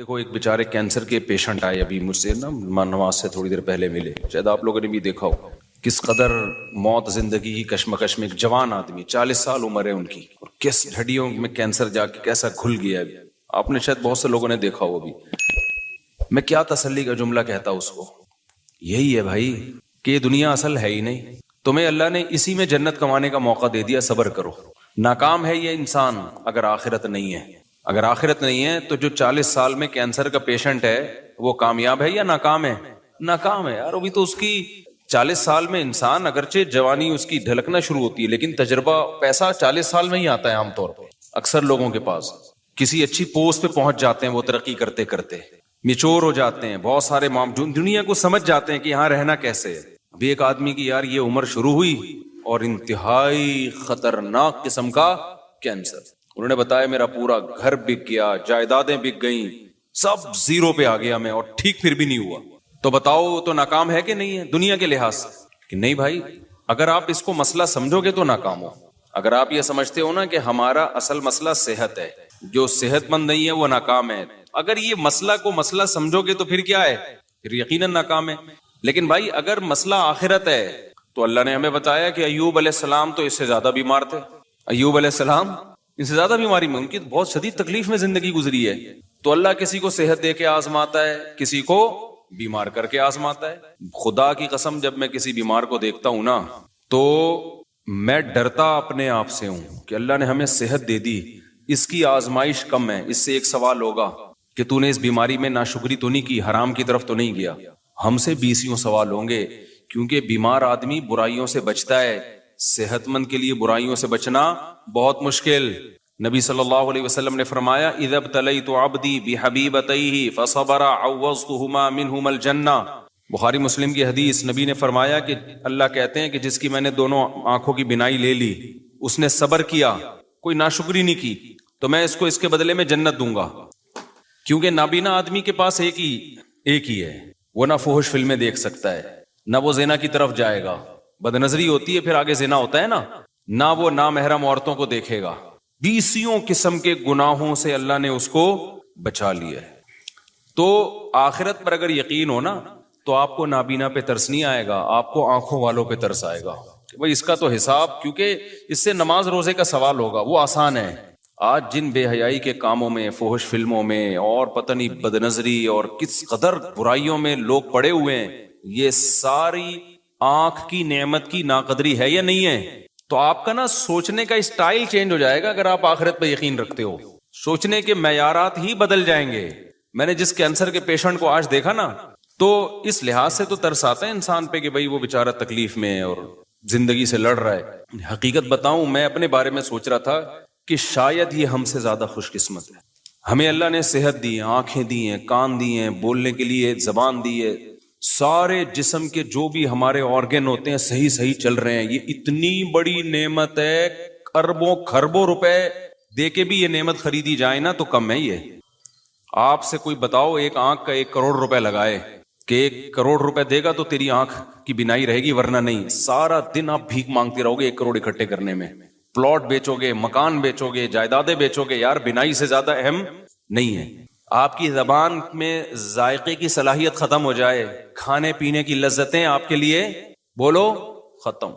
دیکھو ایک بیچارے کینسر کے پیشنٹ آئے ابھی مجھ سے نا نماز سے تھوڑی دیر پہلے ملے، شاید آپ لوگوں نے بھی دیکھا ہو کس قدر موت زندگی کی کشمکش میں، ایک جوان آدمی 40 سال عمر ہے ان کی، اور کس ہڈیوں میں کینسر جا کے کیسا گھل گیا ابھی۔ آپ نے شاید بہت سے لوگوں نے دیکھا ہو ابھی۔ میں کیا تسلی کا جملہ کہتا اس کو، یہی ہے بھائی کہ یہ دنیا اصل ہے ہی نہیں، تمہیں اللہ نے اسی میں جنت کمانے کا موقع دے دیا، صبر کرو۔ ناکام ہے یہ انسان اگر آخرت نہیں ہے، اگر آخرت نہیں ہے تو جو 40 سال میں کینسر کا پیشنٹ ہے وہ کامیاب ہے یا ناکام ہے؟ ناکام ہے یار۔ ابھی تو اس کی 40 سال میں انسان اگرچہ جوانی اس کی ڈھلکنا شروع ہوتی ہے، لیکن تجربہ پیسہ 40 سال میں ہی آتا ہے عام طور پہ اکثر لوگوں کے پاس۔ کسی اچھی پوسٹ پہ پہنچ جاتے ہیں وہ ترقی کرتے کرتے، میچور ہو جاتے ہیں، بہت سارے دنیا کو سمجھ جاتے ہیں کہ یہاں رہنا کیسے ہے۔ ابھی ایک آدمی کی یار یہ عمر شروع ہوئی اور انتہائی خطرناک قسم کا کینسر، انہوں نے بتایا میرا پورا گھر بک گیا، جائیدادیں بک گئیں، سب زیرو پہ آ گیا میں، اور ٹھیک پھر بھی نہیں ہوا۔ تو بتاؤ تو ناکام ہے کہ نہیں ہے دنیا کے لحاظ سے؟ کہ نہیں بھائی، اگر آپ اس کو مسئلہ سمجھو گے تو ناکام ہو۔ اگر آپ یہ سمجھتے ہو نا کہ ہمارا اصل مسئلہ صحت ہے، جو صحت مند نہیں ہے وہ ناکام ہے، اگر یہ مسئلہ کو مسئلہ سمجھو گے تو پھر کیا ہے؟ پھر یقیناً ناکام ہے۔ لیکن بھائی اگر مسئلہ آخرت ہے تو اللہ نے ہمیں بتایا کہ ایوب علیہ السلام تو اس سے زیادہ بیمار تھے۔ ایوب علیہ السلام ان سے زیادہ بیماری میں، ان کی بہت شدید تکلیف میں زندگی گزری ہے۔ تو اللہ کسی کو صحت دے کے آزماتا ہے، کسی کو بیمار کر کے آزماتا ہے۔ خدا کی قسم جب میں کسی بیمار کو دیکھتا ہوں نا تو میں ڈرتا اپنے آپ سے ہوں کہ اللہ نے ہمیں صحت دے دی، اس کی آزمائش کم ہے، اس سے ایک سوال ہوگا کہ تو نے اس بیماری میں ناشکری تو نہیں کی، حرام کی طرف تو نہیں گیا۔ ہم سے 20 سوال ہوں گے، کیونکہ بیمار آدمی برائیوں سے بچتا ہے، صحت مند کے لیے برائیوں سے بچنا بہت مشکل۔ نبی صلی اللہ علیہ وسلم نے فرمایا اذا ابتلیت عبدی بحبیبتیہ فصبر عوضتہما منہما الجنہ۔ بخاری مسلم کی حدیث، نبی نے فرمایا کہ اللہ کہتے ہیں کہ جس کی میں نے دونوں آنکھوں کی بینائی لے لی، اس نے صبر کیا، کوئی ناشکری نہیں کی، تو میں اس کو اس کے بدلے میں جنت دوں گا۔ کیونکہ نابینا آدمی کے پاس ایک ہی ہے، وہ نہ فحش فلمیں دیکھ سکتا ہے، نہ وہ زنا کی طرف جائے گا، بد نظری ہوتی ہے پھر آگے زنا ہوتا ہے نہ وہ نامحرم عورتوں کو دیکھے گا۔ 20 قسم کے گناہوں سے اللہ نے اس کو بچا لیا ہے۔ تو آخرت پر اگر یقین ہو نا تو آپ کو نابینا پہ ترس نہیں آئے گا، آپ کو آنکھوں والوں پہ ترس آئے گا کہ بھئی اس کا تو حساب، کیونکہ اس سے نماز روزے کا سوال ہوگا، وہ آسان ہے۔ آج جن بے حیائی کے کاموں میں، فحش فلموں میں، اور پتہ نہیں بد نظری اور کس قدر برائیوں میں لوگ پڑے ہوئے ہیں، یہ ساری آنکھ کی نعمت کی ناقدری ہے یا نہیں ہے؟ تو آپ کا نا سوچنے کا اسٹائل چینج ہو جائے گا اگر آپ آخرت پہ یقین رکھتے ہو، سوچنے کے معیارات ہی بدل جائیں گے۔ میں نے جس کینسر کے پیشنٹ کو آج دیکھا نا تو اس لحاظ سے تو ترس آتا ہے انسان پہ کہ بھئی وہ بیچارہ تکلیف میں ہے اور زندگی سے لڑ رہا ہے۔ حقیقت بتاؤں، میں اپنے بارے میں سوچ رہا تھا کہ شاید یہ ہم سے زیادہ خوش قسمت ہے۔ ہمیں اللہ نے صحت دی ہے، آنکھیں دی ہیں، کان دی ہیں، بولنے کے لیے زبان دی ہے، سارے جسم کے جو بھی ہمارے آرگن ہوتے ہیں صحیح چل رہے ہیں۔ یہ اتنی بڑی نعمت ہے، اربوں خربوں روپے دے کے بھی یہ نعمت خریدی جائے نا تو کم ہے۔ یہ آپ سے کوئی بتاؤ ایک آنکھ کا 1 کروڑ روپے لگائے کہ 1 کروڑ روپے دے گا تو تیری آنکھ کی بینائی رہے گی، ورنہ نہیں۔ سارا دن آپ بھیک مانگتے رہو گے 1 کروڑ اکٹھے کرنے میں، پلاٹ بیچو گے، مکان بیچو گے، جائیدادیں بیچو گے، یار بینائی سے زیادہ اہم نہیں ہے۔ آپ کی زبان میں ذائقے کی صلاحیت ختم ہو جائے، کھانے پینے کی لذتیں آپ کے لیے بولو ختم۔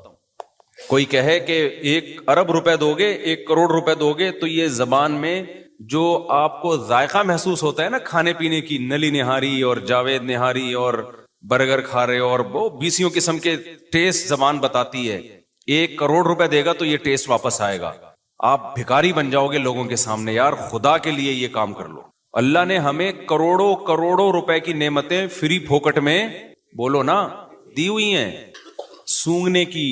کوئی کہے کہ 1 ارب روپے دو گے، 1 کروڑ روپے دو گے، تو یہ زبان میں جو آپ کو ذائقہ محسوس ہوتا ہے نا کھانے پینے کی، نلی نہاری اور جاوید نہاری اور برگر کھا رہے اور وہ 20 قسم کے ٹیسٹ زبان بتاتی ہے، 1 کروڑ روپے دے گا تو یہ ٹیسٹ واپس آئے گا، آپ بھکاری بن جاؤ گے لوگوں کے سامنے۔ یار خدا کے لیے یہ کام کر لو۔ اللہ نے ہمیں کروڑوں روپے کی نعمتیں فری پھوکٹ میں بولو نا دی ہوئی ہیں، سونگنے کی،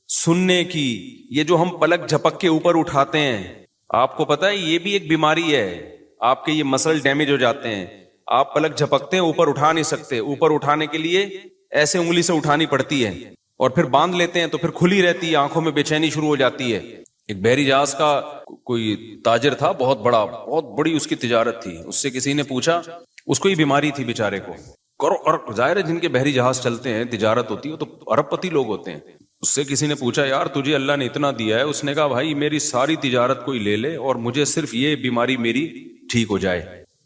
سننے کی۔ یہ جو ہم پلک جھپک کے اوپر اٹھاتے ہیں، آپ کو پتا ہے یہ بھی ایک بیماری ہے، آپ کے یہ مسل ڈیمیج ہو جاتے ہیں، آپ پلک جھپکتے ہیں اوپر اٹھا نہیں سکتے، اوپر اٹھانے کے لیے ایسے انگلی سے اٹھانی پڑتی ہے، اور پھر باندھ لیتے ہیں تو پھر کھلی رہتی ہے، آنکھوں میں بے چینی شروع ہو جاتی ہے۔ ایک بحری جہاز کا کوئی تاجر تھا، بہت بڑی اس کی تجارت تھی، اس سے کسی نے پوچھا، اس کو یہ بیماری تھی بیچارے کو، اور ظاہر ہے جن کے بحری جہاز چلتے ہیں، تجارت ہوتی ہے، تو ارب پتی لوگ ہوتے ہیں۔ اس سے کسی نے پوچھا یار تجھے اللہ نے اتنا دیا ہے، اس نے کہا بھائی میری ساری تجارت کوئی لے لے اور مجھے صرف یہ بیماری میری ٹھیک ہو جائے۔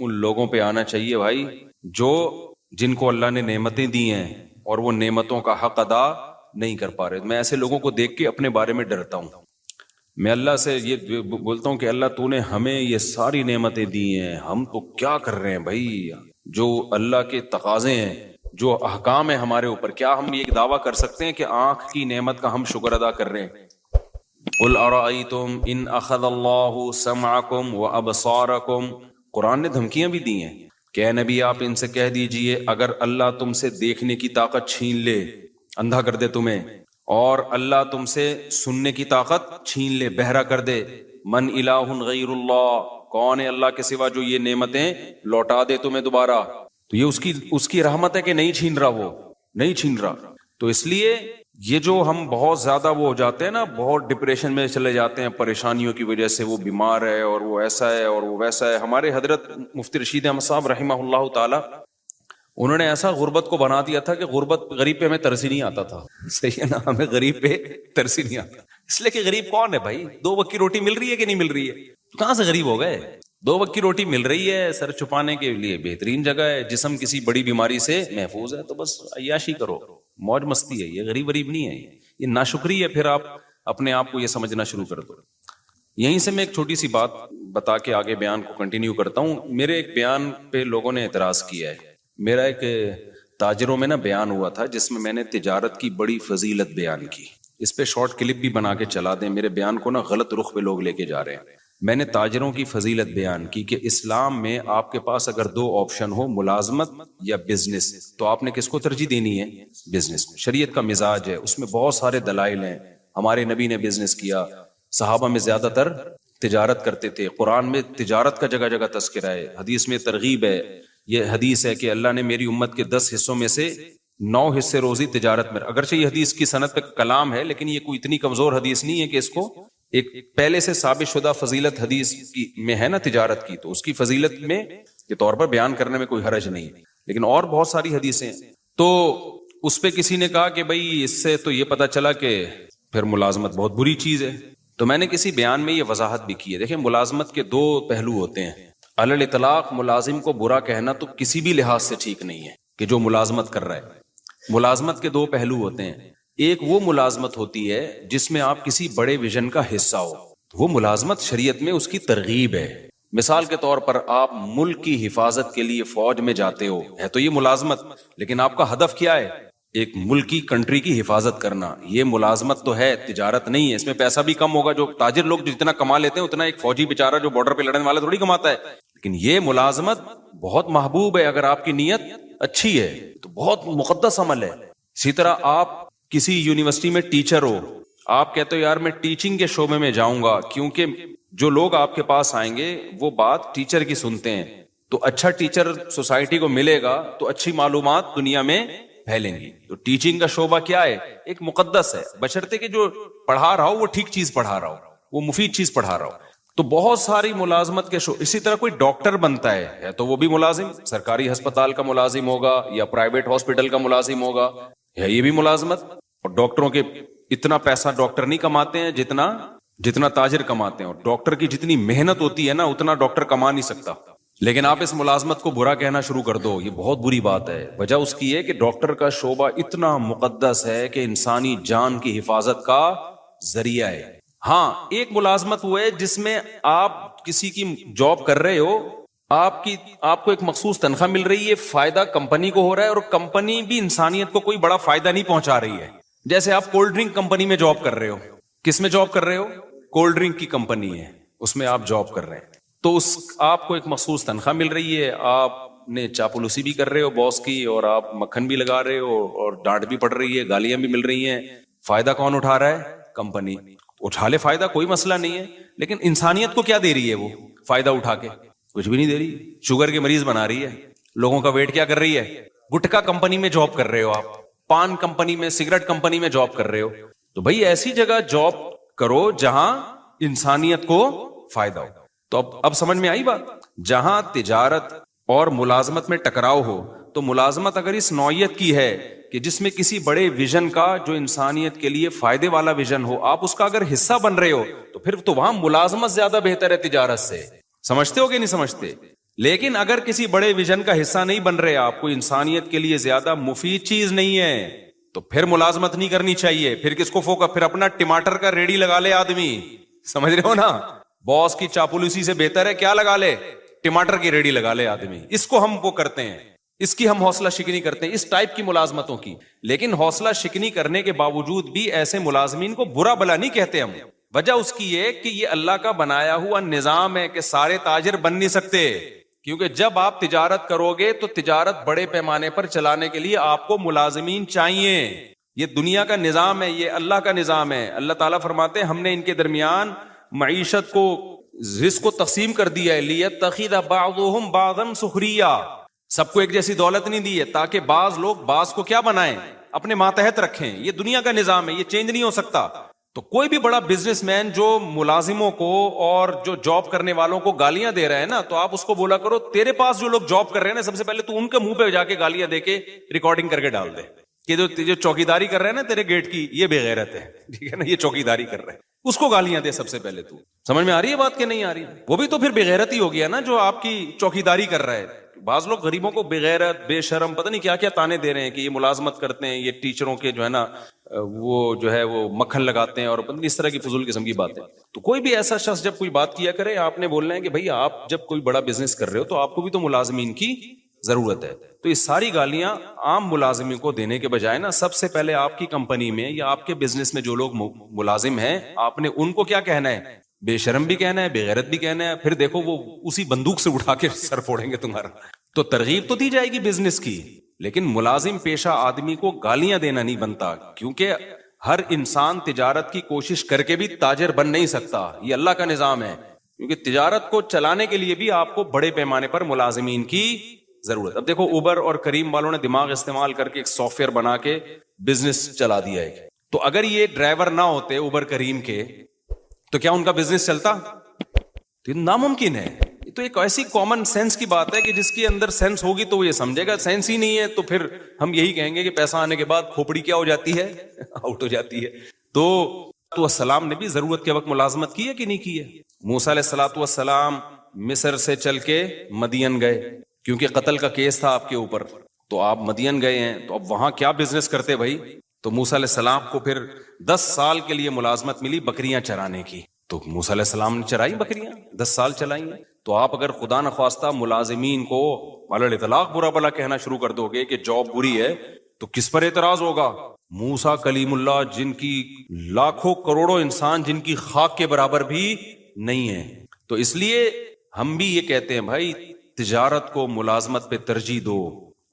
ان لوگوں پہ آنا چاہیے بھائی جو جن کو اللہ نے نعمتیں دی ہیں اور وہ نعمتوں کا حق ادا نہیں کر پا رہے. میں ایسے لوگوں کو دیکھ کے اپنے بارے میں ڈرتا ہوں. میں اللہ سے یہ بولتا ہوں کہ اللہ تو نے ہمیں یہ ساری نعمتیں دی ہیں, ہم تو کیا کر رہے ہیں بھائی؟ جو اللہ کے تقاضے ہیں, جو احکام ہیں ہمارے اوپر, کیا ہم یہ دعویٰ کر سکتے ہیں کہ آنکھ کی نعمت کا ہم شکر ادا کر رہے ہیں؟ قل ارأیتم ان اخذ اللہ سمعکم وابصارکم. قرآن نے دھمکیاں بھی دی ہیں کہ اے نبی آپ ان سے کہہ دیجئے اگر اللہ تم سے دیکھنے کی طاقت چھین لے, اندھا کر دے تمہیں, اور اللہ تم سے سننے کی طاقت چھین لے, بہرا کر دے, من الہ غیر اللہ, کون ہے اللہ کے سوا جو یہ نعمتیں لوٹا دے تمہیں دوبارہ؟ تو یہ اس کی رحمت ہے کہ نہیں چھین رہا, وہ نہیں چھین رہا. تو اس لیے یہ جو ہم بہت زیادہ وہ ہو جاتے ہیں نا, بہت ڈپریشن میں چلے جاتے ہیں پریشانیوں کی وجہ سے, وہ بیمار ہے اور وہ ایسا ہے اور وہ ویسا ہے. ہمارے حضرت مفتی رشید احمد صاحب رحمہ اللہ تعالی, انہوں نے ایسا غربت کو بنا دیا تھا کہ غریب پہ ہمیں ترس ہی نہیں آتا تھا. صحیح ہے نا, ہمیں غریب پہ ترس ہی نہیں آتا, اس لیے کہ غریب کون ہے بھائی؟ 2 وقت کی روٹی مل رہی ہے کہ نہیں مل رہی ہے؟ کہاں سے غریب ہو گئے؟ 2 وقت کی روٹی مل رہی ہے, سر چھپانے کے لیے بہترین جگہ ہے, جسم کسی بڑی بیماری سے محفوظ ہے, تو بس عیاشی کرو, موج مستی ہے. یہ غریب نہیں ہے, یہ ناشکری ہے. پھر آپ اپنے آپ کو یہ سمجھنا شروع کر دو. یہیں سے میں ایک چھوٹی سی بات بتا کے آگے بیان کو کنٹینیو کرتا ہوں. میرے ایک بیان پہ لوگوں نے اعتراض کیا ہے. میرا ایک تاجروں میں نا بیان ہوا تھا جس میں نے تجارت کی بڑی فضیلت بیان کی. اس پہ شارٹ کلپ بھی بنا کے چلا دیں, میرے بیان کو نا غلط رخ پہ لوگ لے کے جا رہے ہیں. میں نے تاجروں کی فضیلت بیان کی کہ اسلام میں آپ کے پاس اگر 2 آپشن ہو, ملازمت یا بزنس, تو آپ نے کس کو ترجیح دینی ہے؟ بزنس. شریعت کا مزاج ہے, اس میں بہت سارے دلائل ہیں. ہمارے نبی نے بزنس کیا, صحابہ میں زیادہ تر تجارت کرتے تھے, قرآن میں تجارت کا جگہ جگہ تذکرہ ہے, حدیث میں ترغیب ہے. یہ حدیث ہے کہ اللہ نے میری امت کے 10 حصوں میں سے 9 حصے روزی تجارت میں. اگرچہ یہ حدیث کی سند پہ کلام ہے, لیکن یہ کوئی اتنی کمزور حدیث نہیں ہے کہ اس کو ایک پہلے سے ثابت شدہ فضیلت حدیث کی میں ہے نا تجارت کی, تو اس کی فضیلت میں کے طور پر بیان کرنے میں کوئی حرج نہیں. لیکن اور بہت ساری حدیثیں, تو اس پہ کسی نے کہا کہ بھائی اس سے تو یہ پتا چلا کہ پھر ملازمت بہت بری چیز ہے. تو میں نے کسی بیان میں یہ وضاحت بھی کی ہے. دیکھیں, ملازمت کے 2 پہلو ہوتے ہیں. علی الاطلاق ملازم کو برا کہنا تو کسی بھی لحاظ سے ٹھیک نہیں ہے کہ جو ملازمت کر رہا ہے. ملازمت کے 2 پہلو ہوتے ہیں. ایک وہ ملازمت ہوتی ہے جس میں آپ کسی بڑے ویژن کا حصہ ہو, وہ ملازمت شریعت میں اس کی ترغیب ہے. مثال کے طور پر آپ ملک کی حفاظت کے لیے فوج میں جاتے ہو, ہے تو یہ ملازمت, لیکن آپ کا ہدف کیا ہے؟ ایک ملک کی کنٹری کی حفاظت کرنا. یہ ملازمت تو ہے, تجارت نہیں ہے. اس میں پیسہ بھی کم ہوگا, جو تاجر لوگ جتنا کما لیتے ہیں اتنا ایک فوجی بیچارہ جو بارڈر پہ لڑنے والا تھوڑی کماتا ہے. لیکن یہ ملازمت بہت محبوب ہے اگر آپ کی نیت اچھی ہے تو بہت مقدس عمل ہے. اسی طرح آپ کسی یونیورسٹی میں ٹیچر ہو, آپ کہتے ہو یار میں ٹیچنگ کے شعبے میں جاؤں گا, کیونکہ جو لوگ آپ کے پاس آئیں گے وہ بات ٹیچر کی سنتے ہیں, تو اچھا ٹیچر سوسائٹی کو ملے گا تو اچھی معلومات دنیا میں پھیلیں گی. تو ٹیچنگ کا شعبہ کیا ہے؟ ایک مقدس ہے, بشرطے کہ جو پڑھا رہا ہو وہ ٹھیک چیز پڑھا رہا ہو, وہ مفید چیز پڑھا رہا ہو. تو بہت ساری ملازمت کے شعبے. اسی طرح کوئی ڈاکٹر بنتا ہے تو وہ بھی ملازم, سرکاری ہسپتال کا ملازم ہوگا یا پرائیویٹ ہاسپٹل کا ملازم ہوگا, ہے یہ بھی ملازمت. اور ڈاکٹروں کے اتنا پیسہ ڈاکٹر نہیں کماتے ہیں جتنا تاجر کماتے ہیں, اور ڈاکٹر کی جتنی محنت ہوتی ہے نا اتنا ڈاکٹر کما نہیں سکتا. لیکن آپ اس ملازمت کو برا کہنا شروع کر دو, یہ بہت بری بات ہے. وجہ اس کی ہے کہ ڈاکٹر کا شعبہ اتنا مقدس ہے کہ انسانی جان کی حفاظت کا ذریعہ ہے. ہاں, ایک ملازمت وہ ہے جس میں آپ کسی کی جاب کر رہے ہو, آپ کو ایک مخصوص تنخواہ مل رہی ہے, فائدہ کمپنی کو ہو رہا ہے, اور کمپنی بھی انسانیت کو کوئی بڑا فائدہ نہیں پہنچا رہی ہے. جیسے آپ کولڈ ڈرنک کمپنی میں جاب کر رہے ہو. کس میں جاب کر رہے ہو؟ کولڈ ڈرنک کی کمپنی ہے, اس میں آپ جاب کر رہے ہیں, تو آپ کو ایک مخصوص تنخواہ مل رہی ہے, آپ نے چاپلوسی بھی کر رہے ہو باس کی, اور آپ مکھن بھی لگا رہے ہو, اور ڈانٹ بھی پڑ رہی ہے, گالیاں بھی مل رہی ہیں. فائدہ کون اٹھا رہا ہے؟ کمپنی. اٹھا لے فائدہ, کوئی مسئلہ نہیں ہے, لیکن انسانیت کو کیا دے رہی ہے وہ فائدہ اٹھا کے؟ کچھ بھی نہیں دے رہی. شوگر کے مریض بنا رہی ہے, لوگوں کا ویٹ کیا کر رہی ہے. گٹکا کمپنی میں جاب کر رہے ہو آپ, پان کمپنی میں, سگریٹ کمپنی میں جاب کر رہے ہو, تو بھائی ایسی جگہ جاب کرو جہاں انسانیت کو فائدہ ہو. تو اب سمجھ میں آئی بات. جہاں تجارت اور ملازمت میں ٹکراؤ ہو, تو ملازمت اگر اس نوعیت کی ہے کہ جس میں کسی بڑے ویژن کا, جو انسانیت کے لیے فائدے والا ویژن ہو, آپ اس کا اگر حصہ بن رہے ہو, تو پھر تو وہاں ملازمت زیادہ بہتر ہے تجارت سے. سمجھتے ہو کہ نہیں سمجھتے؟ لیکن اگر کسی بڑے ویژن کا حصہ نہیں بن رہے آپ، کوئی انسانیت کے لیے زیادہ مفید چیز نہیں ہے، تو پھر ملازمت نہیں کرنی چاہیے. پھر کس کو فوکس، پھر اپنا ٹماٹر کا ریڑی لگا لے آدمی. سمجھ رہے ہو نا؟ باس کی چاپلوسی سے بہتر ہے کیا لگا لے؟ ٹماٹر کی ریڑی لگا لے آدمی. اس کو ہم وہ کرتے ہیں، اس کی ہم حوصلہ شکنی کرتے ہیں، اس ٹائپ کی ملازمتوں کی. لیکن حوصلہ شکنی کرنے کے باوجود بھی ایسے ملازمین کو برا بلا نہیں کہتے ہم. وجہ اس کی یہ کہ یہ اللہ کا بنایا ہوا نظام ہے کہ سارے تاجر بن نہیں سکتے. کیونکہ جب آپ تجارت کرو گے تو تجارت بڑے پیمانے پر چلانے کے لیے آپ کو ملازمین چاہیے. یہ دنیا کا نظام ہے، یہ اللہ کا نظام ہے. اللہ تعالیٰ فرماتے ہیں ہم نے ان کے درمیان معیشت کو، رزق کو تقسیم کر دیا ہے. لیتخذ بعضهم بعضا سخریا، سب کو ایک جیسی دولت نہیں دی ہے تاکہ بعض لوگ بعض کو کیا بنائیں، اپنے ماتحت رکھیں. یہ دنیا کا نظام ہے، یہ چینج نہیں ہو سکتا. تو کوئی بھی بڑا بزنس مین جو ملازموں کو اور جو جاب کرنے والوں کو گالیاں دے رہا ہے نا، تو آپ اس کو بولا کرو تیرے پاس جو لوگ جاب کر رہے ہیں نا، سب سے پہلے تو ان کے منہ پہ جا کے گالیاں دے کے ریکارڈنگ کر کے ڈال دے کہ جو چوکیداری کر رہے ہیں نا تیرے گیٹ کی، یہ بے غیرت ہے، ٹھیک ہے نا، یہ چوکیداری کر رہے ہیں. اس کو گالیاں دے سب سے پہلے. تو سمجھ میں آ رہی ہے بات کہ نہیں آ رہی؟ وہ بھی تو پھر بے غیرت ہی ہو گیا نا جو آپ کی چوکیداری کر رہا ہے. بعض لوگ غریبوں کو بے غیرت، بے شرم، پتہ نہیں کیا کیا تانے دے رہے ہیں کہ یہ ملازمت کرتے ہیں، یہ ٹیچروں کے جو ہے نا وہ جو ہے وہ مکھن لگاتے ہیں، اور اس طرح کی فضول قسم کی باتیں. تو کوئی بھی ایسا شخص جب کوئی بات کیا کرے، آپ نے بولنا ہے کہ بھائی آپ جب کوئی بڑا بزنس کر رہے ہو تو آپ کو بھی تو ملازمین کی ضرورت ہے. تو یہ ساری گالیاں عام ملازمین کو دینے کے بجائے نا، سب سے پہلے آپ کی کمپنی میں یا آپ کے بزنس میں جو لوگ ملازم ہیں، آپ نے ان کو کیا کہنا ہے؟ بے شرم بھی کہنا ہے، بے غیرت بھی کہنا ہے. پھر دیکھو وہ اسی بندوق سے اٹھا کے سر پھوڑیں گے تمہارا. تو ترغیب تو دی جائے گی بزنس کی، لیکن ملازم پیشہ آدمی کو گالیاں دینا نہیں بنتا. کیونکہ ہر انسان تجارت کی کوشش کر کے بھی تاجر بن نہیں سکتا، یہ اللہ کا نظام ہے. کیونکہ تجارت کو چلانے کے لیے بھی آپ کو بڑے پیمانے پر ملازمین کی ضرورت. اب دیکھو اوبر اور کریم والوں نے دماغ استعمال کر کے ایک سافٹ ویئر بنا کے بزنس چلا دیا ہے. تو اگر یہ ڈرائیور نہ ہوتے اوبر کریم کے تو کیا ان کا بزنس چلتا؟ تو یہ ناممکن ہے. تو ایک ایسی کامن سینس کی بات ہے کہ جس کے اندر سینس ہوگی تو وہ یہ سمجھے گا. سینس ہی نہیں ہے تو پھر ہم یہی کہیں گے کہ پیسہ آنے کے بعد کھوپڑی کیا ہو جاتی ہے؟ آؤٹ ہو جاتی ہے. تو السلام نے بھی ضرورت کے وقت ملازمت کی ہے کہ نہیں کی ہے؟ موسیٰ علیہ الصلوۃ والسلام مصر سے چل کے مدین گئے کیونکہ قتل کا کیس تھا آپ کے اوپر. تو آپ مدین گئے ہیں تو اب وہاں کیا بزنس کرتے بھائی؟ تو موسیٰ علیہ السلام کو پھر 10 سال کے لیے ملازمت ملی بکریاں چرانے کی. تو موسیٰ علیہ السلام نے چرائی بکریاں، 10 سال چلائی ہیں. تو آپ اگر خدا نخواستہ ملازمین کو علی الاطلاق برا بلا کہنا شروع کر دو گے کہ جاب بری ہے، تو کس پر اعتراض ہوگا؟ موسیٰ کلیم اللہ جن کی لاکھوں کروڑوں انسان جن کی خاک کے برابر بھی نہیں ہے. تو اس لیے ہم بھی یہ کہتے ہیں بھائی تجارت کو ملازمت پہ ترجیح دو،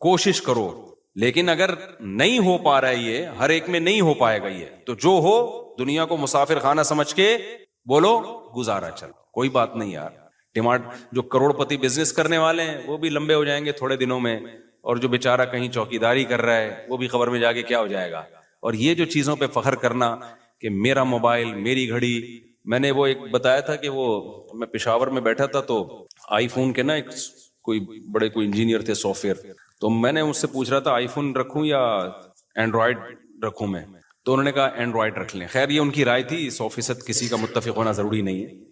کوشش کرو. لیکن اگر نہیں ہو پا رہا ہے، یہ ہر ایک میں نہیں ہو پائے گا، یہ تو جو ہو دنیا کو مسافر خانہ سمجھ کے بولو گزارا چل، کوئی بات نہیں یار. جو کروڑ پتی بزنس کرنے والے ہیں وہ بھی لمبے ہو جائیں گے تھوڑے دنوں میں، اور جو بیچارہ کہیں چوکیداری کر رہا ہے وہ بھی خبر میں جا کے کیا ہو جائے گا. اور یہ جو چیزوں پہ فخر کرنا کہ میرا موبائل، میری گھڑی، میں نے وہ ایک بتایا تھا کہ وہ میں پشاور میں بیٹھا تھا تو آئی فون کے نا ایک کوئی انجینئر تھے سافٹ ویئر، تو میں نے اس سے پوچھ رہا تھا آئی فون رکھوں یا اینڈرائڈ رکھوں میں، تو انہوں نے کہا اینڈرائڈ رکھ لیں. خیر یہ ان کی رائے تھی، 100% کسی کا متفق ہونا ضروری نہیں ہے.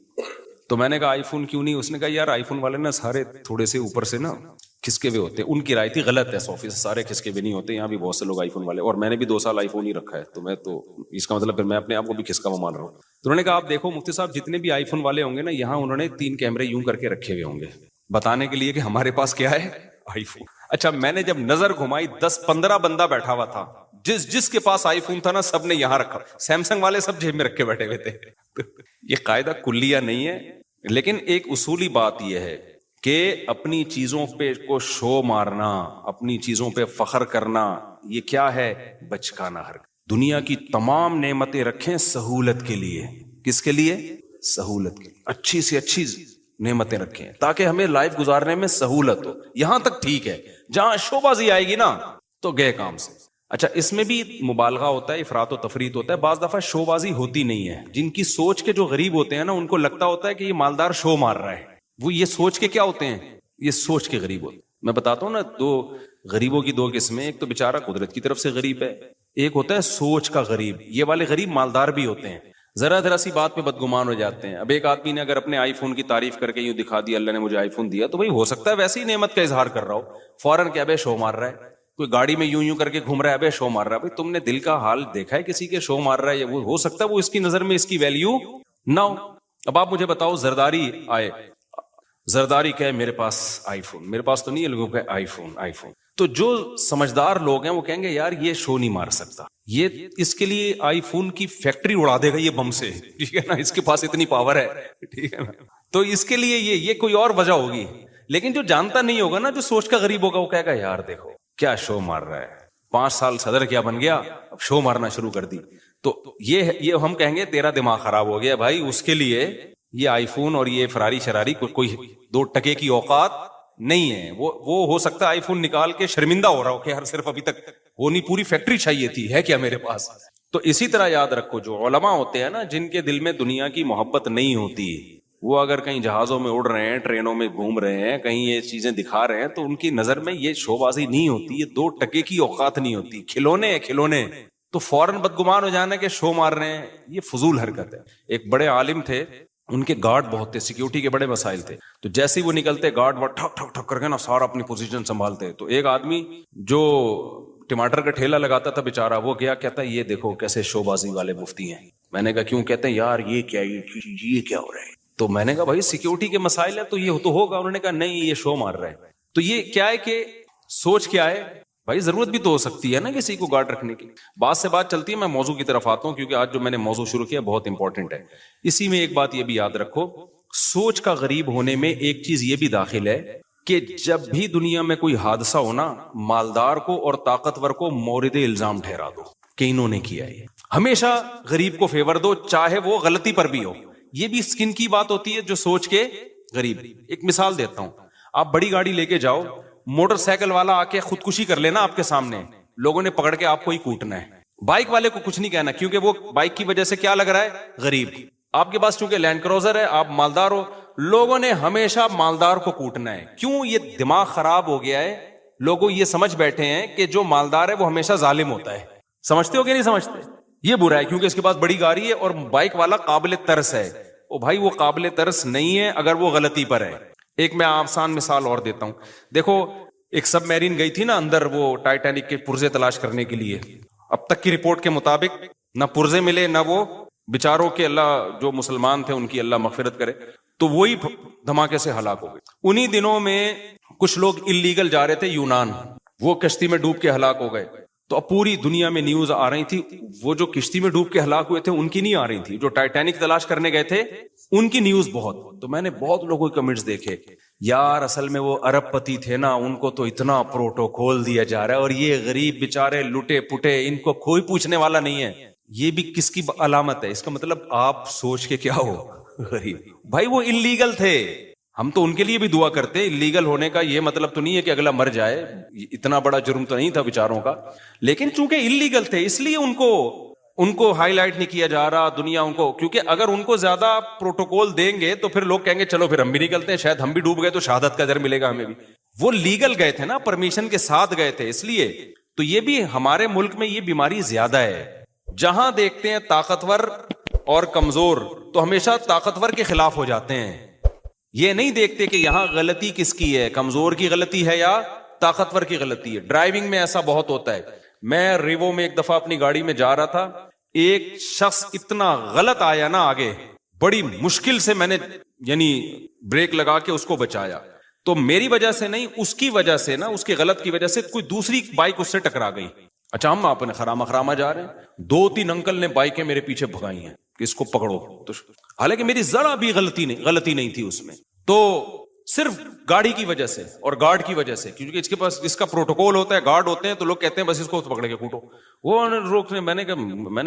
تو میں نے کہا آئی فون کیوں نہیں؟ اس نے کہا یار آئی فون والے نا سارے تھوڑے سے اوپر سے نا کھسکے ہوئے ہوتے ہیں. ان کی رائے تھی غلط ہے، 100% سارے کھسکے ہوئے نہیں ہوتے. یہاں بھی بہت سے لوگ آئی فون والے، اور میں نے بھی 2 سال آئی فون ہی رکھا ہے، تو میں تو اس کا مطلب پھر میں اپنے آپ کو بھی کھسکا ہوا مان رہا ہوں. تو انہوں نے کہا آپ دیکھو مفتی صاحب جتنے بھی آئی فون والے ہوں گے نا، یہاں انہوں نے 3 کیمرے یوں کر کے رکھے ہوئے ہوں گے بتانے کے لیے کہ ہمارے پاس کیا ہے، آئی فون. اچھا میں نے جب نظر گھمائی 10-15 بندہ بیٹھا ہوا تھا، جس کے پاس آئی فون تھا نا سب نے یہاں رکھا، سیمسنگ والے سب جیب میں رکھ کے بیٹھے ہوئے تھے. یہ قاعدہ کلیہ نہیں ہے، لیکن ایک اصولی بات یہ ہے کہ اپنی چیزوں پہ کو شو مارنا، اپنی چیزوں پہ فخر کرنا، یہ کیا ہے؟ بچکانہ حرکت. دنیا کی تمام نعمتیں رکھیں سہولت کے لیے. کس کے لیے؟ سہولت کے لیے. اچھی سے اچھی نعمتیں رکھیں تاکہ ہمیں لائف گزارنے میں سہولت ہو. یہاں تک ٹھیک ہے، جہاں شو بازی آئے گی نا تو گئے کام سے. اچھا اس میں بھی مبالغہ ہوتا ہے، افراط و تفریط ہوتا ہے. بعض دفعہ شو بازی ہوتی نہیں ہے. جن کی سوچ کے جو غریب ہوتے ہیں نا ان کو لگتا ہوتا ہے کہ یہ مالدار شو مار رہا ہے. وہ یہ سوچ کے کیا ہوتے ہیں؟ یہ سوچ کے غریب ہوتے ہیں. میں بتاتا ہوں نا، 2 غریبوں کی 2 قسمیں. ایک تو بیچارہ قدرت کی طرف سے غریب ہے، ایک ہوتا ہے سوچ کا غریب. یہ والے غریب مالدار بھی ہوتے ہیں. ذرا ذرا سی بات پہ بدگمان ہو جاتے ہیں. اب ایک آدمی نے اگر اپنے آئی فون کی تعریف کر کے یوں دکھا دی اللہ نے مجھے آئی فون دیا, تو بھائی ہو سکتا ہے ویسے ہی نعمت کا اظہار کر رہا ہو, فوراً کیا بے شو مار رہا ہے. کوئی گاڑی میں یوں یوں کر کے گھوم رہا ہے, ابے شو مار رہا ہے. بھائی تم نے دل کا حال دیکھا ہے کسی کے شو مار رہا ہے, یا وہ ہو سکتا ہے وہ اس کی نظر میں اس کی ویلیو نہ ہو. اب آپ مجھے بتاؤ, زرداری آئے, زرداری کہے میرے پاس آئی فون, میرے پاس تو نہیں ہے, لوگوں کا آئی فون آئی فون. تو جو سمجھدار لوگ ہیں وہ کہیں گے یار یہ شو نہیں مار سکتا, یہ اس کے لیے آئی فون کی فیکٹری اڑا دے گا یہ بم سے, ٹھیک ہے نا, اس کے پاس اتنی پاور ہے, ٹھیک ہے نا. تو اس کے لیے یہ کوئی اور وجہ ہوگی. لیکن جو جانتا نہیں ہوگا نا, جو سوچ کا غریب ہوگا, وہ کہے گا یار دیکھو کیا شو مار رہا ہے, 5 سال صدر کیا بن گیا, اب شو مارنا شروع کر دی. تو یہ ہم کہیں گے تیرا دماغ خراب ہو گیا بھائی. اس کے لیے یہ آئی فون اور یہ فراری شراری کوئی 2 ٹکے کی اوقات نہیں ہے. وہ ہو سکتا ہے آئی فون نکال کے شرمندہ ہو رہا ہو کہ ہر صرف ابھی تک وہ نہیں, پوری فیکٹری چاہیے تھی, ہے کیا میرے پاس. تو اسی طرح یاد رکھو, جو علماء ہوتے ہیں نا, جن کے دل میں دنیا کی محبت نہیں ہوتی, وہ اگر کہیں جہازوں میں اڑ رہے ہیں, ٹرینوں میں گھوم رہے ہیں, کہیں یہ چیزیں دکھا رہے ہیں, تو ان کی نظر میں یہ شو بازی نہیں ہوتی, یہ 2 ٹکے کی اوقات نہیں ہوتی, کھلونے ہیں کھلونے. تو فوراً بدگمان ہو جانا کہ شو مار رہے ہیں, یہ فضول حرکت ہے. ایک بڑے عالم تھے, ان کے گارڈ بہت تھے, سیکیورٹی کے بڑے مسائل تھے. تو جیسے ہی وہ نکلتے, گارڈ وہ ٹھک ٹھک ٹھک کر کے نا سارا اپنی پوزیشن سنبھالتے. تو ایک آدمی جو ٹماٹر کا ٹھیلا لگاتا تھا بیچارہ, وہ گیا, کہتا ہے یہ دیکھو کیسے شو بازی والے مفتی ہیں. میں نے کہا کیوں؟ کہتے ہیں یار یہ کیا ہو رہا ہے. تو میں نے کہا بھائی سیکیورٹی کے مسائل ہے تو یہ تو ہوگا. انہوں نے کہا نہیں یہ شو مار رہا ہے. تو یہ کیا ہے کہ سوچ کیا ہے بھائی, ضرورت بھی تو ہو سکتی ہے نا کسی کو گارڈ رکھنے کی. بات سے بات چلتی ہے, میں موضوع کی طرف آتا ہوں کیونکہ آج جو میں نے موضوع شروع کیا بہت امپورٹنٹ ہے. اسی میں ایک بات یہ بھی یاد رکھو, سوچ کا غریب ہونے میں ایک چیز یہ بھی داخل ہے کہ جب بھی دنیا میں کوئی حادثہ ہونا, مالدار کو اور طاقتور کو مورد الزام ٹھہرا دو کہ انہوں نے کیا ہے. ہمیشہ غریب کو فیور دو, چاہے وہ غلطی پر بھی ہو. یہ بھی سکن کی بات ہوتی ہے جو سوچ کے غریب. ایک مثال دیتا ہوں, آپ بڑی گاڑی لے کے جاؤ, موٹر سائیکل والا آ کے خودکشی کر لینا آپ کے سامنے, لوگوں نے پکڑ کے آپ کو ہی کوٹنا ہے. بائک والے کو کچھ نہیں کہنا کیونکہ وہ بائک کی وجہ سے کیا لگ رہا ہے, غریب. آپ کے پاس چونکہ لینڈ کروزر ہے, آپ مالدار ہو, لوگوں نے ہمیشہ مالدار کو کوٹنا ہے. کیوں؟ یہ دماغ خراب ہو گیا ہے. لوگوں یہ سمجھ بیٹھے ہیں کہ جو مالدار ہے وہ ہمیشہ ظالم ہوتا ہے. سمجھتے ہو کہ نہیں سمجھتے؟ یہ برا ہے کیونکہ اس کے پاس بڑی گاڑی ہے اور بائک والا قابل ترس ہے. او بھائی وہ قابل ترس نہیں ہے اگر وہ غلطی پر ہے. ایک میں آسان مثال اور دیتا ہوں. دیکھو ایک سب میرین گئی تھی نا اندر, وہ ٹائٹینک کے پرزے تلاش کرنے کے لیے. اب تک کی رپورٹ کے مطابق نہ پرزے ملے, نہ وہ بیچاروں کے, اللہ جو مسلمان تھے ان کی اللہ مغفرت کرے, تو وہی دھماکے سے ہلاک ہو گئے. انہی دنوں میں کچھ لوگ اللیگل جا رہے تھے یونان, وہ کشتی میں ڈوب کے ہلاک ہو گئے. تو اب پوری دنیا میں نیوز آ رہی تھی, وہ جو کشتی میں ڈوب کے ہلاک ہوئے تھے ان کی نہیں آ رہی تھی, جو ٹائٹینک تلاش کرنے گئے تھے ان کی نیوز بہت. تو میں نے بہت لوگوں کے کمنٹس دیکھے, یار اصل میں وہ ارب پتی تھے نا, ان کو تو اتنا پروٹوکول دیا جا رہا ہے, اور یہ غریب بیچارے لٹے پٹے, ان کو کوئی پوچھنے والا نہیں ہے. یہ بھی کس کی علامت ہے؟ اس کا مطلب آپ سوچ کے کیا ہو, غریب. بھائی وہ انلیگل تھے, ہم تو ان کے لیے بھی دعا کرتے. لیگل ہونے کا یہ مطلب تو نہیں ہے کہ اگلا مر جائے, اتنا بڑا جرم تو نہیں تھا بیچاروں کا, لیکن چونکہ انلیگل تھے اس لیے ان کو ہائی لائٹ نہیں کیا جا رہا دنیا ان کو. کیونکہ اگر ان کو زیادہ پروٹوکول دیں گے تو پھر لوگ کہیں گے چلو پھر ہم بھی نکلتے ہیں, شاید ہم بھی ڈوب گئے تو شہادت کا اجر ملے گا ہمیں بھی. وہ لیگل گئے تھے نا, پرمیشن کے ساتھ گئے تھے, اس لیے. تو یہ بھی ہمارے ملک میں یہ بیماری زیادہ ہے, جہاں دیکھتے ہیں طاقتور اور کمزور تو ہمیشہ طاقتور کے خلاف ہو جاتے ہیں. یہ نہیں دیکھتے کہ یہاں غلطی کس کی ہے, کمزور کی غلطی ہے یا طاقتور کی غلطی ہے. ڈرائیونگ میں ایسا بہت ہوتا ہے. میں ریوو میں ایک دفعہ اپنی گاڑی میں جا رہا تھا, ایک شخص اتنا غلط آیا نا آگے, بڑی مشکل سے میں نے بریک لگا کے اس کو بچایا. تو میری وجہ سے نہیں, اس کی وجہ سے نا, اس کے غلط کی وجہ سے کوئی دوسری بائک اس سے ٹکرا گئی. اچھا ہم اپنے خراما جا رہے ہیں, 2-3 انکل نے بائکیں میرے پیچھے بھگائی ہیں کہ اس کو پکڑو. تو حالانکہ میری ذرا بھی غلطی نہیں تھی اس میں, تو صرف گاڑی کی وجہ سے اور گارڈ کی وجہ سے, کیونکہ اس کے پاس اس کا پروٹوکول ہوتا ہے, گارڈ ہوتے ہیں, تو لوگ کہتے ہیں بس اس کو پکڑ کے کوٹو. وہ روکنے,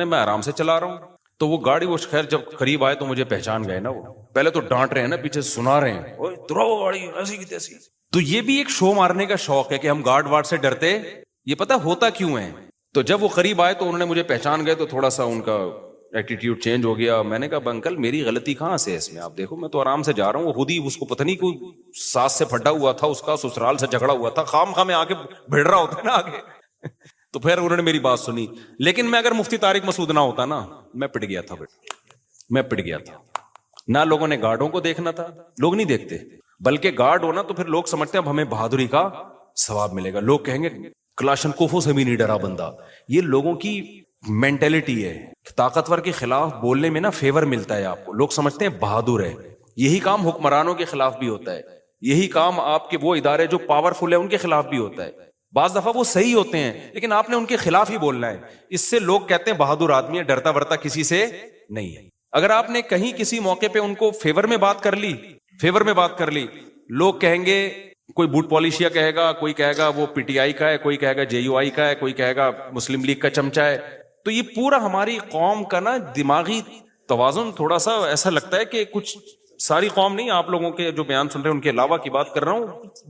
میں آرام سے چلا رہا ہوں. تو وہ گاڑی, وہ خیر جب قریب آئے تو مجھے پہچان گئے نا. وہ پہلے تو ڈانٹ رہے ہیں نا, پیچھے سنا رہے ہیں, اوئے دراؤ گاڑی ایسی کی تیسی. تو یہ بھی ایک شو مارنے کا شوق ہے کہ ہم گارڈ وارڈ سے ڈرتے. یہ پتہ ہوتا کیوں ہے؟ تو جب وہ قریب آئے تو انہوں نے مجھے پہچان گئے, تو تھوڑا سا ان کا ایٹیٹیوڈ چینج ہو گیا. میں نے کہا انکل میری غلطی کہاں سے ہے اس میں؟ آپ دیکھو میں تو آرام سے جا رہا ہوں. وہ خود ہی, اس کو پتہ نہیں کوئی ساس سے پھٹا ہوا تھا, اس کا سسرال سے جھگڑا ہوا تھا, خام میں آ کے بھیڑ رہا ہوتا ہے نا آگے. تو پھر انہوں نے میری بات سنی. لیکن میں اگر مفتی طارق مسعود نہ ہوتا نا, میں پٹ گیا تھا. میں پٹ گیا تھا. نہ لوگوں نے گارڈوں کو دیکھنا تھا, لوگ نہیں دیکھتے, بلکہ گارڈ ہونا تو پھر لوگ سمجھتے ہیں اب ہمیں بہادری کا ثواب ملے گا. لوگ کہیں گے کلاشنکوفوں سے بھی نہیں ڈرا بندہ. یہ لوگوں کی مینٹلٹی ہے. طاقتور کے خلاف بولنے میں نا فیور ملتا ہے آپ کو, لوگ سمجھتے ہیں بہادر ہے. یہی کام حکمرانوں کے خلاف بھی ہوتا ہے, یہی کام آپ کے وہ ادارے جو پاورفل ہے ان کے خلاف بھی ہوتا ہے. بعض دفعہ وہ صحیح ہوتے ہیں لیکن آپ نے ان کے خلاف ہی بولنا ہے. اس سے لوگ کہتے ہیں بہادر آدمی ہے, ڈرتا ورتا کسی سے نہیں ہے. اگر آپ نے کہیں کسی موقع پہ ان کو فیور میں بات کر لی, لوگ کہیں گے کوئی بوٹ پالیشیا کہے گا, کوئی کہے گا وہ پی ٹی آئی کا ہے, کوئی کہے گا جے یو آئی کا ہے, کوئی کہے گا مسلم لیگ کا چمچہ ہے. تو یہ پورا ہماری قوم کا نا دماغی توازن تھوڑا سا ایسا لگتا ہے کہ کچھ, ساری قوم نہیں, آپ لوگوں کے جو بیان سن رہے ہیں ان کے علاوہ کی بات کر رہا ہوں,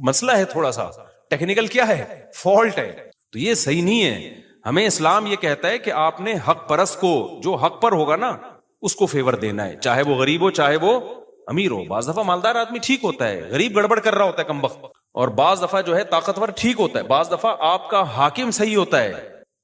مسئلہ ہے تھوڑا سا ٹیکنیکل, کیا ہے, فالٹ ہے. تو یہ صحیح نہیں ہے. ہمیں اسلام یہ کہتا ہے کہ آپ نے حق پرست کو, جو حق پر ہوگا نا اس کو فیور دینا ہے, چاہے وہ غریب ہو چاہے وہ امیر ہو. بعض دفعہ مالدار آدمی ٹھیک ہوتا ہے, غریب گڑبڑ کر رہا ہوتا ہے کمبخت, اور بعض دفعہ جو ہے طاقتور ٹھیک ہوتا ہے, بعض دفعہ آپ کا حاکم صحیح ہوتا ہے,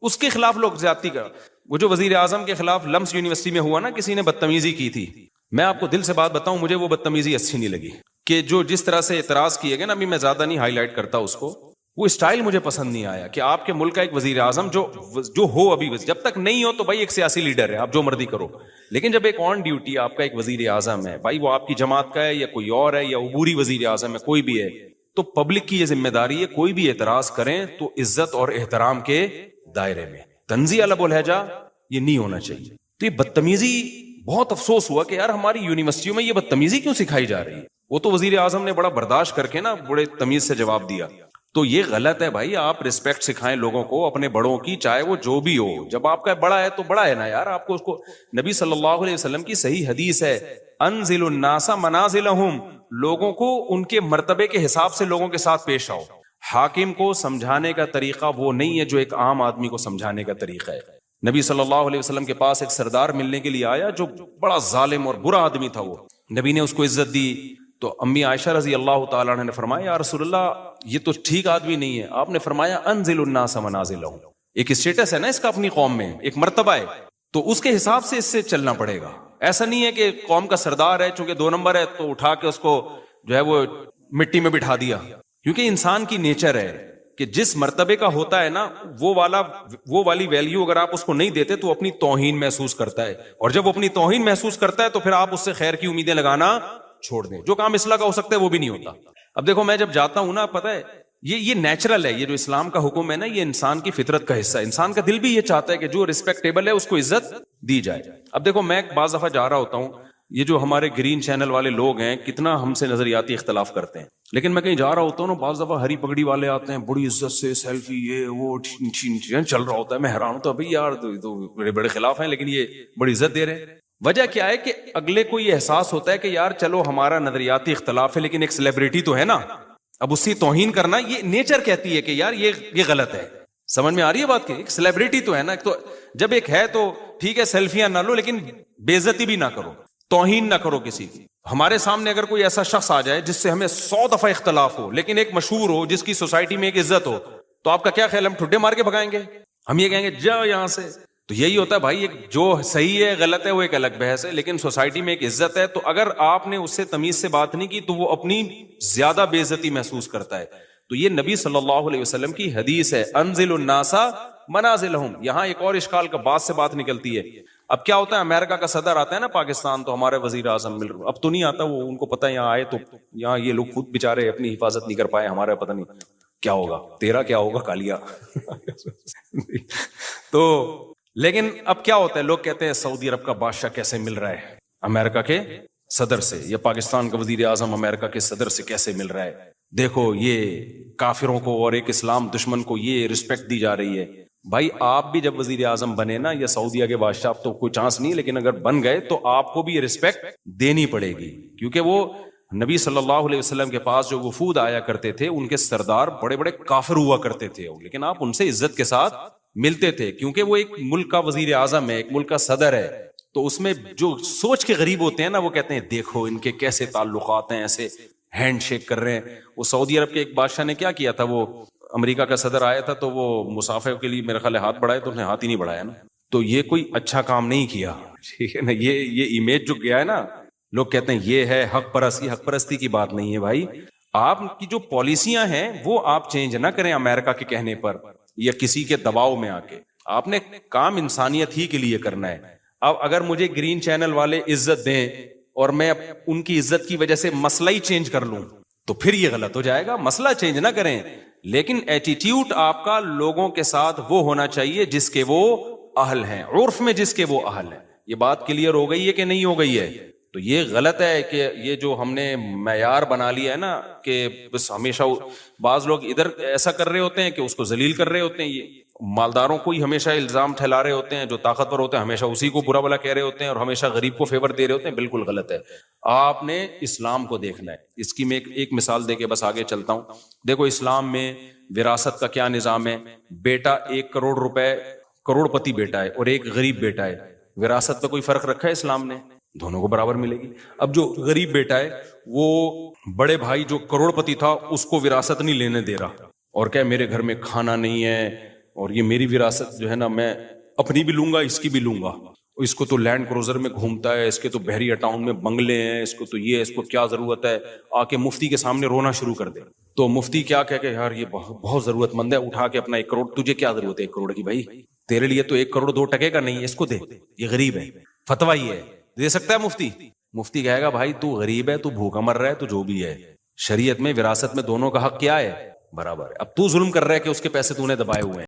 اس کے خلاف لوگ زیادتی کر. وہ جو وزیر اعظم کے خلاف لمس یونیورسٹی میں ہوا نا, کسی نے بدتمیزی کی تھی, میں آپ کو دل سے بات بتاؤں, مجھے وہ بدتمیزی اچھی نہیں لگی. کہ جو جس طرح سے اعتراض کیے گئے نا, ابھی میں زیادہ نہیں ہائی لائٹ کرتا اس کو, وہ اسٹائل مجھے پسند نہیں آیا. کہ آپ کے ملک کا ایک وزیر اعظم جو ہو, ابھی جب تک نہیں ہو تو بھائی ایک سیاسی لیڈر ہے, آپ جو مرضی کرو, لیکن جب ایک آن ڈیوٹی آپ کا ایک وزیر اعظم ہے, بھائی وہ آپ کی جماعت کا ہے یا کوئی اور ہے, یا عبوری وزیر اعظم ہے, کوئی بھی ہے, تو پبلک کی یہ ذمہ داری ہے کوئی بھی اعتراض کریں تو عزت اور احترام کے دائرے میں. تنزیہ لب و لہجہ یہ نہیں ہونا چاہیے. تو یہ بدتمیزی, بہت افسوس ہوا کہ یار ہماری یونیورسٹیوں میں یہ بدتمیزی کیوں سکھائی جا رہی ہے. وہ تو وزیر اعظم نے بڑا برداشت کر کے نا بڑے تمیز سے جواب دیا. تو یہ غلط ہے بھائی, آپ رسپیکٹ سکھائیں لوگوں کو اپنے بڑوں کی, چاہے وہ جو بھی ہو. جب آپ کا بڑا ہے تو بڑا ہے نا یار, آپ کو اس کو, نبی صلی اللہ علیہ وسلم کی صحیح حدیث ہے, انزل الناس منازلہم, لوگوں کو ان کے مرتبے کے حساب سے لوگوں کے ساتھ پیش آؤ. حاکم کو سمجھانے کا طریقہ وہ نہیں ہے جو ایک عام آدمی کو سمجھانے کا طریقہ ہے. نبی صلی اللہ علیہ وسلم کے پاس ایک سردار ملنے کے لیے آیا جو بڑا ظالم اور برا آدمی تھا. وہ نبی نے اس کو عزت دی, تو امی عائشہ رضی اللہ تعالیٰ عنہ نے فرمایا یا رسول اللہ یہ تو ٹھیک آدمی نہیں ہے. آپ نے فرمایا انزل الناس منازلہم, ایک اسٹیٹس ہے نا اس کا اپنی قوم میں, ایک مرتبہ ہے, تو اس کے حساب سے اس سے چلنا پڑے گا. ایسا نہیں ہے کہ قوم کا سردار ہے, چونکہ 2 نمبر ہے تو اٹھا کے اس کو جو ہے وہ مٹی میں بٹھا دیا. کیونکہ انسان کی نیچر ہے کہ جس مرتبے کا ہوتا ہے نا وہ والی ویلیو اگر آپ اس کو نہیں دیتے تو اپنی توہین محسوس کرتا ہے, اور جب وہ اپنی توہین محسوس کرتا ہے تو پھر آپ اس سے خیر کی امیدیں لگانا چھوڑ دیں. جو کام اصلاح کا ہو سکتا ہے وہ بھی نہیں ہوتا. اب دیکھو میں جب جاتا ہوں نا, پتہ ہے یہ نیچرل ہے, یہ جو اسلام کا حکم ہے نا یہ انسان کی فطرت کا حصہ ہے. انسان کا دل بھی یہ چاہتا ہے کہ جو ریسپیکٹیبل ہے اس کو عزت دی جائے. اب دیکھو میں بعض دفعہ جا رہا ہوتا ہوں, یہ جو ہمارے گرین چینل والے لوگ ہیں کتنا ہم سے نظریاتی اختلاف کرتے ہیں, لیکن میں کہیں جا رہا ہوتا ہوں نا, بعض دفعہ ہری پگڑی والے آتے ہیں, بڑی عزت سے سیلفی یہ وہ چل رہا ہوتا ہے. میں حیران ہوتا ہوں, بھائی یار تو بڑے خلاف ہیں لیکن یہ بڑی عزت دے رہے ہیں. وجہ کیا ہے کہ اگلے کو یہ احساس ہوتا ہے کہ یار چلو ہمارا نظریاتی اختلاف ہے لیکن ایک سیلیبریٹی تو ہے نا, اب اس کی توہین کرنا یہ نیچر کہتی ہے کہ یار یہ غلط ہے. سمجھ میں آ رہی ہے بات, کی ایک سیلیبریٹی تو ہے نا, تو جب ایک ہے تو ٹھیک ہے سیلفیاں نہ لو لیکن بے عزتی بھی نہ کرو, توہین نہ کرو کسی کی. ہمارے سامنے اگر کوئی ایسا شخص آ جائے جس سے ہمیں 100 دفعہ اختلاف ہو لیکن ایک مشہور ہو, جس کی سوسائٹی میں ایک عزت ہو, تو آپ کا کیا خیال, ہم ٹھڈے مار کے بھگائیں گے, ہم یہ کہیں گے جاؤ یہاں سے. تو یہی ہوتا ہے بھائی, ایک جو صحیح ہے غلط ہے وہ ایک الگ بحث ہے, لیکن سوسائٹی میں ایک عزت ہے, تو اگر آپ نے اس سے تمیز سے بات نہیں کی تو وہ اپنی زیادہ بے عزتی محسوس کرتا ہے. تو یہ نبی صلی اللہ علیہ وسلم کی حدیث ہے, انزل الناس منازلہم. یہاں ایک اور اشکال کا بات سے بات نکلتی ہے. اب کیا ہوتا ہے, امریکہ کا صدر آتا ہے نا پاکستان, تو ہمارے وزیر اعظم مل رہے, اب تو نہیں آتا وہ, ان کو پتہ ہے یہاں آئے تو یہاں یہ لوگ خود بےچارے اپنی حفاظت نہیں کر پائے, ہمارا پتہ نہیں کیا ہوگا, تیرا کیا ہوگا کالیا. تو لیکن اب کیا ہوتا ہے, لوگ کہتے ہیں سعودی عرب کا بادشاہ کیسے مل رہا ہے امریکہ کے صدر سے, یا پاکستان کا وزیر اعظم امریکہ کے صدر سے کیسے مل رہا ہے. دیکھو یہ کافروں کو اور ایک اسلام دشمن کو یہ رسپیکٹ دی جا رہی ہے. بھائی آپ بھی جب وزیر اعظم بنے نا, یا سعودیہ کے بادشاہ, تو کوئی چانس نہیں, لیکن اگر بن گئے تو آپ کو بھی یہ رسپیکٹ دینی پڑے گی, کیونکہ وہ نبی صلی اللہ علیہ وسلم کے پاس جو وفود آیا کرتے تھے ان کے سردار بڑے بڑے کافر ہوا کرتے تھے, لیکن آپ ان سے عزت کے ساتھ ملتے تھے, کیونکہ وہ ایک ملک کا وزیر اعظم ہے, ایک ملک کا صدر ہے. تو اس میں جو سوچ کے غریب ہوتے ہیں نا, وہ کہتے ہیں دیکھو ان کے کیسے تعلقات ہیں, ایسے ہینڈ شیک کر رہے ہیں. وہ سعودی عرب کے ایک بادشاہ نے کیا کیا تھا, وہ امریکہ کا صدر آیا تھا تو وہ مسافر کے لیے میرے خیال ہاتھ بڑھائے, تو اس نے ہاتھ ہی نہیں بڑھایا نا, تو یہ کوئی اچھا کام نہیں کیا. ٹھیک ہے نا. یہ امیج جو گیا ہے نا, لوگ کہتے ہیں یہ ہے حق پرستی. حق پرستی کی بات نہیں ہے بھائی. آپ کی جو پالیسیاں ہیں وہ آپ چینج نہ کریں امریکہ کے کہنے پر یا کسی کے دباؤ میں آ کے. آپ نے کام انسانیت ہی کے لیے کرنا ہے. اب اگر مجھے گرین چینل والے عزت دیں اور میں ان کی عزت کی وجہ سے مسئلہ ہی چینج کر لوں تو پھر یہ غلط ہو جائے گا. مسئلہ چینج نہ کریں, لیکن ایٹیٹیوڈ آپ کا لوگوں کے ساتھ وہ ہونا چاہیے جس کے وہ اہل ہیں, عرف میں جس کے وہ اہل ہیں. یہ بات کلیئر ہو گئی ہے کہ نہیں ہو گئی ہے؟ تو یہ غلط ہے کہ یہ جو ہم نے معیار بنا لیا ہے نا کہ بس ہمیشہ بعض لوگ ادھر ایسا کر رہے ہوتے ہیں کہ اس کو ذلیل کر رہے ہوتے ہیں. یہ مالداروں کو ہی ہمیشہ الزام ٹھہلا رہے ہوتے ہیں, جو طاقتور ہوتے ہیں ہمیشہ اسی کو برا بلا کہہ رہے ہوتے ہیں, اور ہمیشہ غریب کو فیور دے رہے ہوتے ہیں. بالکل غلط ہے. آپ نے اسلام کو دیکھنا ہے. اس کی میں ایک مثال دے کے بس آگے چلتا ہوں. دیکھو اسلام میں وراثت کا کیا نظام ہے. بیٹا 1 کروڑ روپے کروڑ پتی بیٹا ہے اور ایک غریب بیٹا ہے, وراثت پہ کوئی فرق رکھا ہے اسلام نے؟ دونوں کو برابر ملے گی. اب جو غریب بیٹا ہے وہ بڑے بھائی جو کروڑ پتی تھا اس کو وراثت نہیں لینے دے رہا, اور کہ میرے گھر میں کھانا نہیں ہے اور یہ میری وراثت جو ہے نا میں اپنی بھی لوں گا اس کی بھی لوں گا. اس کو تو لینڈ کروزر میں گھومتا ہے, اس کے تو بحریہ ٹاؤن میں بنگلے ہیں, اس کو تو یہ, اس کو کیا ضرورت ہے. آ کے مفتی کے سامنے رونا شروع کر دے تو مفتی کیا کہہ کہ یار یہ بہت ضرورت مند ہے, اٹھا کے اپنا 1 کروڑ, تجھے کیا ضرورت ہے 1 کروڑ کی بھائی, تیرے لیے تو 1 کروڑ 2 ٹکے کا نہیں, اس کو دے, یہ غریب ہے. فتویٰ یہ ہے, دے سکتا ہے مفتی؟ مفتی کہے گا بھائی تو غریب ہے, تو بھوکا مر رہا ہے, تو جو بھی ہے شریعت میں وراثت میں دونوں کا حق کیا ہے؟ برابر ہے. اب تو ظلم کر رہا ہے کہ اس کے پیسے تو نے دبائے ہوئے ہیں.